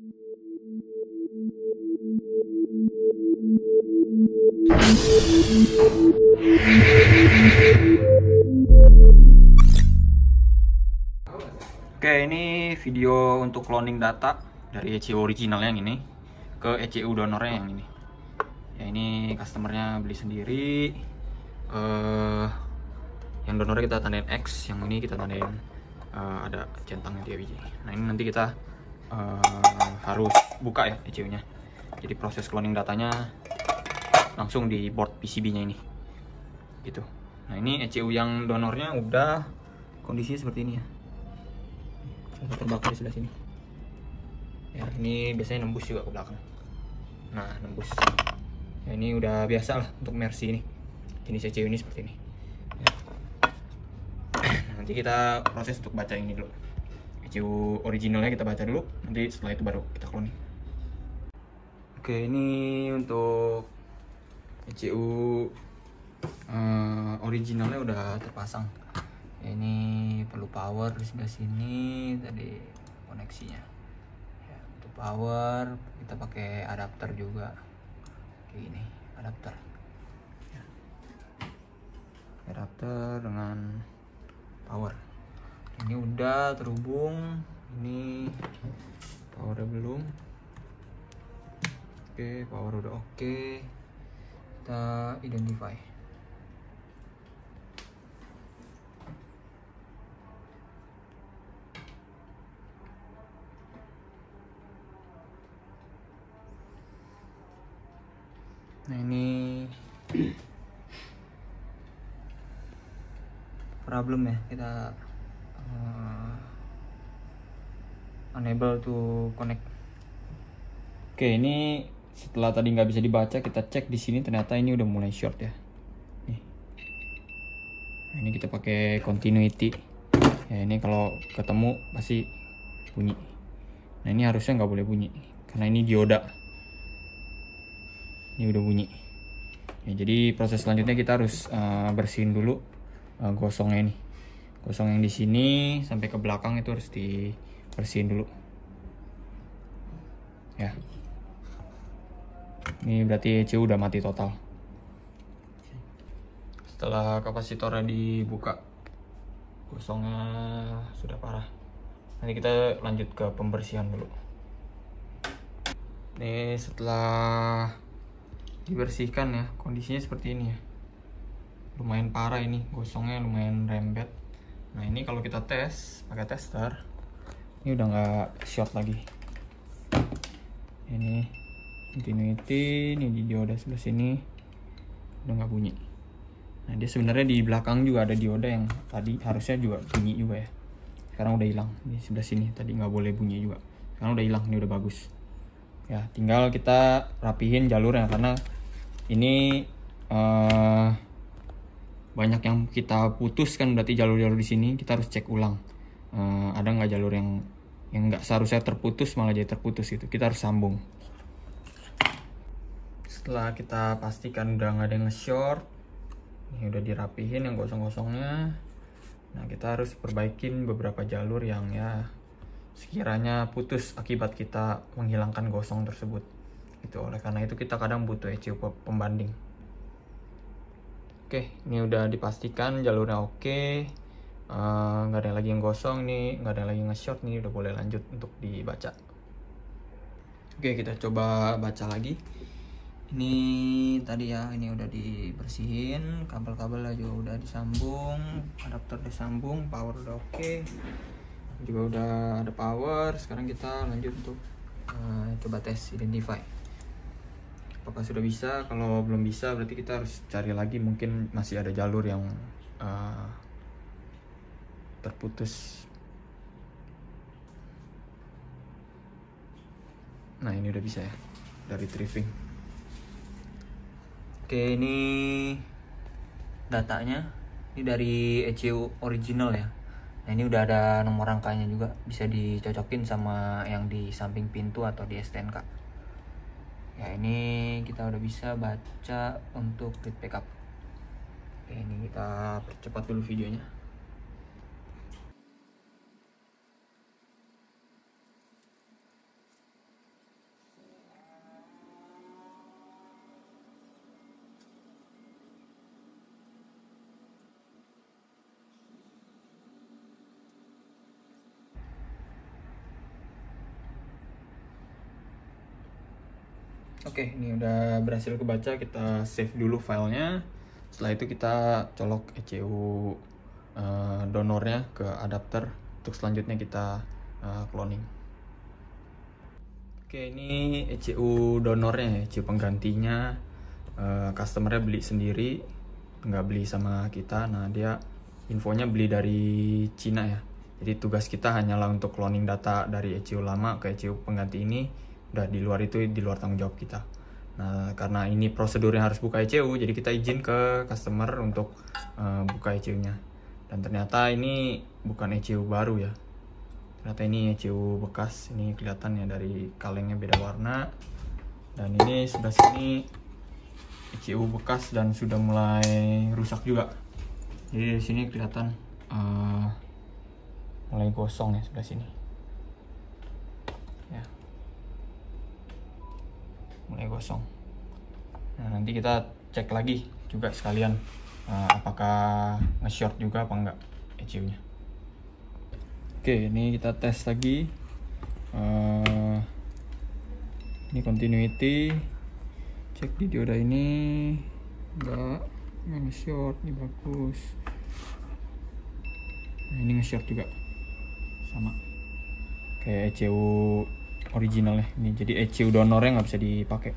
Oke, ini video untuk cloning data dari ECU original yang ini ke ECU donornya yang ini. Ya, ini customernya beli sendiri. Yang donornya kita tandain X, yang ini kita tandain ada centangnya 3 biji. Nah, ini nanti kita harus buka ya ECU-nya. Jadi proses cloning datanya langsung di board PCB-nya ini. Gitu. Nah, ini ECU yang donornya udah kondisinya seperti ini ya. Terbakar di sebelah sini ya, ini biasanya nembus juga ke belakang. Nah, nembus ya, ini udah biasa lah untuk Mercy ini, jenis ECU ini seperti ini ya. Nanti kita proses untuk baca ini dulu, ECU originalnya kita baca dulu, nanti setelah itu baru kita cloning. Oke, ini untuk ECU originalnya udah terpasang. Ini perlu power di sebelah sini tadi koneksinya ya. Untuk power kita pakai adapter juga kayak gini, adapter ya. Adapter dengan power ini udah terhubung, ini powernya belum. Oke, power udah oke. Kita identify. Nah, ini problem ya, kita unable to connect. Oke, ini setelah tadi nggak bisa dibaca, kita cek di sini ternyata ini udah mulai short ya. Nih. Nah, ini kita pakai continuity. Ya, ini kalau ketemu pasti bunyi. Nah, ini harusnya nggak boleh bunyi karena ini dioda. Ini udah bunyi ya, jadi proses selanjutnya kita harus bersihin dulu gosongnya ini. Gosong yang di sini sampai ke belakang itu harus dibersihin dulu ya. Ini berarti ECU udah mati total. Setelah kapasitornya dibuka, gosongnya sudah parah. Nanti kita lanjut ke pembersihan dulu. Ini setelah dibersihkan ya, kondisinya seperti ini ya, lumayan parah ini, gosongnya lumayan rembet. Nah, ini kalau kita tes pakai tester, ini udah nggak short lagi. Ini continuity, ini di dioda sebelah sini udah nggak bunyi. Nah, dia sebenarnya di belakang juga ada dioda yang tadi harusnya juga bunyi juga ya, sekarang udah hilang. Di sebelah sini tadi nggak boleh bunyi juga, sekarang udah hilang, ini udah bagus ya. Tinggal kita rapihin jalurnya karena ini banyak yang kita putus kan, berarti jalur-jalur di sini kita harus cek ulang. Ada nggak jalur yang nggak seharusnya terputus malah jadi terputus gitu, kita harus sambung. Setelah kita pastikan udah nggak ada yang nge-short, ini udah dirapihin yang gosong-gosongnya. Nah, kita harus perbaikin beberapa jalur yang ya sekiranya putus akibat kita menghilangkan gosong tersebut. Itu oleh karena itu kita kadang butuh ECU pembanding. Oke, ini udah dipastikan jalurnya oke, nggak ada lagi yang gosong nih, nggak ada lagi yang nge-short nih, udah boleh lanjut untuk dibaca. Oke, kita coba baca lagi. Ini tadi ya, ini udah dibersihin, kabel-kabel juga udah disambung, adapter disambung, power udah oke, juga udah ada power. Sekarang kita lanjut untuk coba tes identify apakah sudah bisa. Kalau belum bisa berarti kita harus cari lagi, mungkin masih ada jalur yang terputus. Nah, ini udah bisa ya, dari retrieving. Oke, ini datanya, ini dari ECU original ya. Nah, ini udah ada nomor rangkanya juga, bisa dicocokin sama yang di samping pintu atau di STNK. Ya, ini kita udah bisa baca untuk read backup. Oke, ini kita percepat dulu videonya. Oke, ini udah berhasil kebaca, kita save dulu filenya. Setelah itu kita colok ECU donornya ke adapter untuk selanjutnya kita cloning. Oke, ini ECU donornya, ECU penggantinya. Customernya beli sendiri, nggak beli sama kita. Nah, dia infonya beli dari Cina ya. Jadi tugas kita hanyalah untuk cloning data dari ECU lama ke ECU pengganti ini. Udah di luar itu, di luar tanggung jawab kita. Nah, karena ini prosedurnya harus buka ECU, jadi kita izin ke customer untuk buka ECU-nya. Dan ternyata ini bukan ECU baru ya. Ternyata ini ECU bekas. Ini kelihatan ya dari kalengnya beda warna. Dan ini sebelah sini ECU bekas dan sudah mulai rusak juga. Jadi di sini kelihatan mulai gosong ya sebelah sini. Ya. Mulai gosong. Nah, nanti kita cek lagi juga sekalian apakah nge-short juga apa enggak ECU-nya. Oke, ini kita tes lagi. Ini continuity. Cek di dioda ini enggak nge-short, ini bagus. Nah, ini nge-short juga. Sama. Kayak ECU originalnya. Ini jadi ECU donornya nggak bisa dipakai.